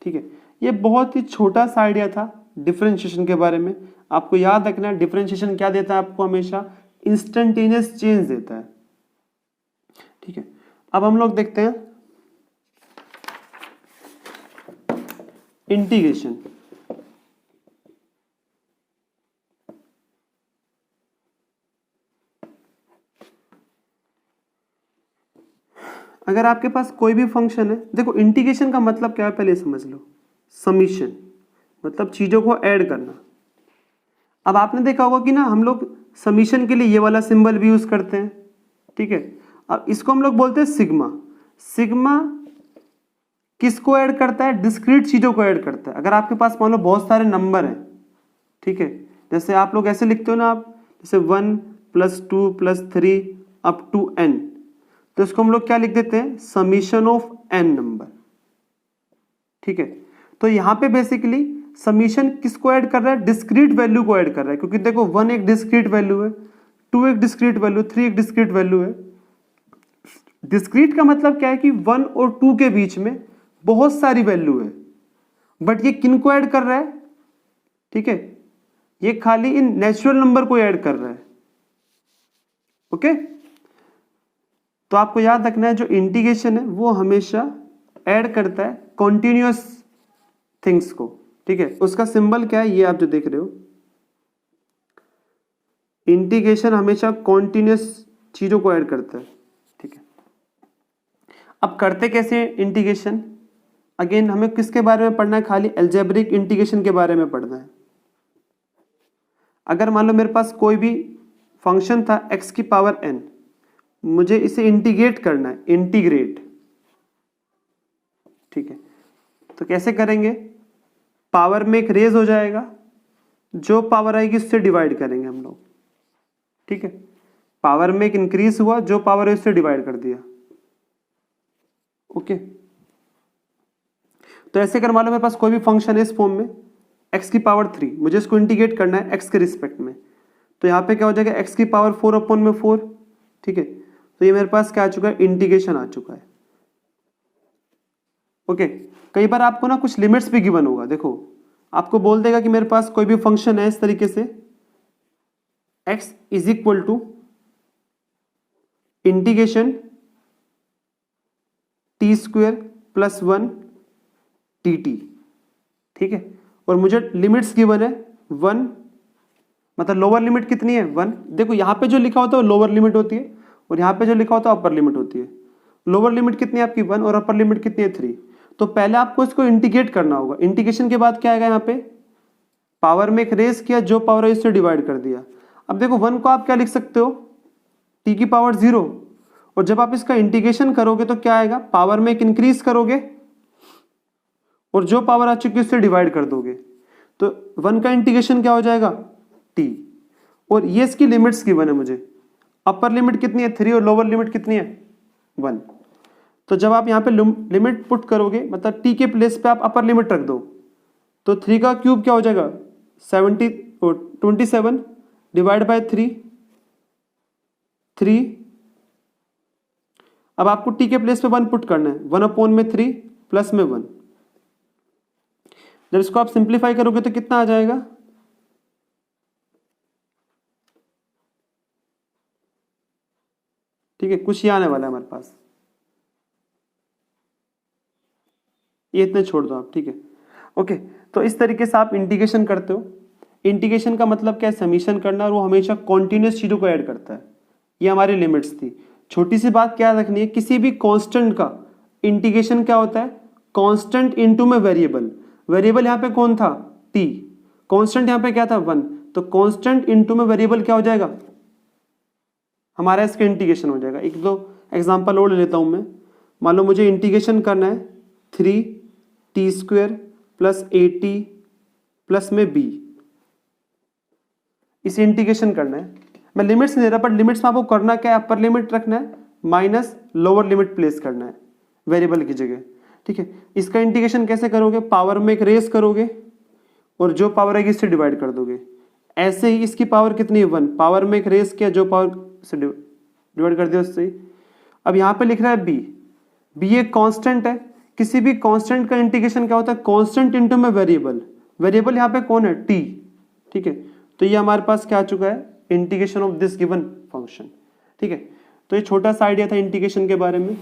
Speaker 1: ठीक है। ये बहुत ही छोटा सा आइडिया था डिफरेंशिएशन के बारे में। आपको याद रखना है डिफरेंशिएशन क्या देता है आपको, हमेशा इंस्टेंटेनियस चेंज देता है, ठीक है। अब हम लोग देखते हैं इंटीग्रेशन। अगर आपके पास कोई भी फंक्शन है, देखो इंटीग्रेशन का मतलब क्या है पहले समझ लो। समीशन मतलब चीजों को ऐड करना। अब आपने देखा होगा कि ना हम लोग समीशन के लिए ये वाला सिंबल भी यूज करते हैं, ठीक है। अब इसको हम लोग बोलते हैं सिग्मा। सिग्मा किसको ऐड करता है, डिस्क्रीट चीजों को ऐड करता है। अगर आपके पास मान लो बहुत सारे नंबर हैं, ठीक है, जैसे आप लोग ऐसे लिखते हो ना, आप जैसे 1 + 2 + 3 अप टू n, तो इसको हम लोग क्या लिख देते हैं समीशन ऑफ n नंबर, ठीक है। तो यहां पे बेसिकली समीशन किसको ऐड कर रहा है, डिस्क्रीट वैल्यू को ऐड कर रहा है, क्योंकि देखो 1 एक डिस्क्रीट वैल्यू है, 2 एक डिस्क्रीट वैल्यू, 3 एक डिस्क्रीट वैल्यू है। डिस्क्रीट का मतलब क्या है कि 1 और 2 के बीच में बहुत सारी वैल्यू है, बट ये किन को ऐड कर रहा है, ठीक है, ये खाली इन नेचुरल नंबर को ऐड कर रहा है, ओके। तो आपको याद रखना है जो इंटीग्रेशन है वो हमेशा ऐड करता है कॉन्टिन्यूअस थिंग्स को, ठीक है। उसका सिंबल क्या है ये आप जो देख रहे हो, इंटीग्रेशन हमेशा कॉन्टिन्यूअस चीजों को ऐड करता है, ठीक है। अब करते कैसे इंटीग्रेशन, अगेन हमें किसके बारे में पढ़ना है, खाली अलजेब्रिक इंटीग्रेशन के बारे में पढ़ना है। अगर मान लो मेरे पास कोई भी फंक्शन था x की पावर n, मुझे इसे इंटीग्रेट करना है, इंटीग्रेट, ठीक है। तो कैसे करेंगे, पावर में एक रेज हो जाएगा, जो पावर आएगी उससे डिवाइड करेंगे हम लोग, ठीक है। पावर में एक इंक्रीज हुआ, जो पावर है उससे डिवाइड कर दिया, ओके। तो ऐसे कर मान लो मेरे पास कोई भी फंक्शन है इस फॉर्म में x की पावर 3, मुझे इसको इंटीग्रेट करना है x के रिस्पेक्ट में, तो यहाँ पे क्या हो जाएगा x की पावर 4/4, ठीक है। तो ये मेरे पास क्या आ चुका है, इंटीग्रेशन आ चुका है। ओके, कई बार आपको ना कुछ लिमिट्स भी गिवन होगा, देखो आपको बोल देगा कि मेरे पास कोई भी फंक्शन है इस तरीके से x is equal to integration t² + 1 dt, ठीक है। और मुझे लिमिट्स गिवन है 1, मतलब लोअर लिमिट कितनी है 1। देखो यहाँ पे जो लिखा होता है वो लोअर लिमिट होती है और यहाँ पे जो लिखा होता है अपर लिमिट होती है। लोअर लिमिट कितनी है आपकी 1 और अपर लिमिट कितनी है 3। तो पहले आपको इसको इंटीग्रेट करना होगा। इंटीग्रेशन के बाद क्या आएगा, यहाँ पे पावर में एक रेस किया, जो पावर है इससे डिवाइड कर दिया। अब देखो 1 को आप क्या लिख सकते हो, t की पावर 0, और जब आप इसका इंटीग्रेशन करोगे तो क्या आएगा, पावर में एक इंक्रीज करोगे और जो पावर आ चुकी है उससे डिवाइड कर दोगे। तो 1 का इंटीग्रेशन क्या हो जाएगा t, और ये इसकी लिमिट्स गिवन है मुझे। अपर लिमिट कितनी है 3 और लोअर लिमिट कितनी है 1। तो जब आप यहाँ पे लिमिट पुट करोगे, मतलब t के प्लेस पे आप अपर लिमिट रख दो, तो 3 का क्यूब क्या हो जाएगा 27 डिवाइड बाय 3। अब आपको t के प्लेस पे 1 पुट करना है, 1/3 प्लस में 1। जब इसको आप सिंप्लीफाई करोगे तो कितना आ जाएगा, ठीक है, कुछ ही आने वाला है हमारे पास, ये इतने छोड़ दो आप, ठीक है। ओके, तो इस तरीके से आप इंटीग्रेशन करते हो। इंटीग्रेशन का मतलब क्या है, समीशन करना, और वो हमेशा कॉन्टिन्यूस चीजों को ऐड करता है। ये हमारी लिमिट्स थी। छोटी सी बात क्या रखनी है, किसी भी कांस्टेंट का इंटीग्रेशन क्या होता है, कांस्टेंट इनटू में वेरिएबल। वेरिएबल यहाँ पे कौन था t, कांस्टेंट यहाँ पे क्या था 1, तो कांस्टेंट इनटू में वेरिएबल क्या हो जाएगा हमारा, इसका इंटीग्रेशन हो जाएगा। एक दो एग्जांपल और ले लेता हूं मैं। मान लो मुझे इंटीग्रेशन करना है 3t² + 8t प्लस में b, इसे इंटीग्रेशन करना है। मैं लिमिट्स नहीं दे रहा, बट लिमिट्स में आपको करना क्या है, अपर लिमिट रखना है माइनस लोअर लिमिट प्लेस करना है वेरिएबल की जगह, ठीक है। इसका इंटीग्रेशन कैसे करोगे, पावर में एक रेस करोगे और जो पावर आएगी इससे डिवाइड कर दोगे। ऐसे ही इसकी पावर कितनी है 1, पावर में एक रेस किया, जो पावर से डिवाइड कर दिया उससे। अब यहाँ पे लिख रहा है b एक कांस्टेंट है। किसी भी कांस्टेंट का इंटीग्रेशन क्या होता है, कांस्टेंट इनटू में वेरिएबल। वेरिएबल यहाँ पे कौन है t, ठीक है। तो ये हमारे पास क्या आ चुका है, integration of this given function, ठीक है। तो ये छोटा सा आइडिया था इंटीग्रेशन के बारे में।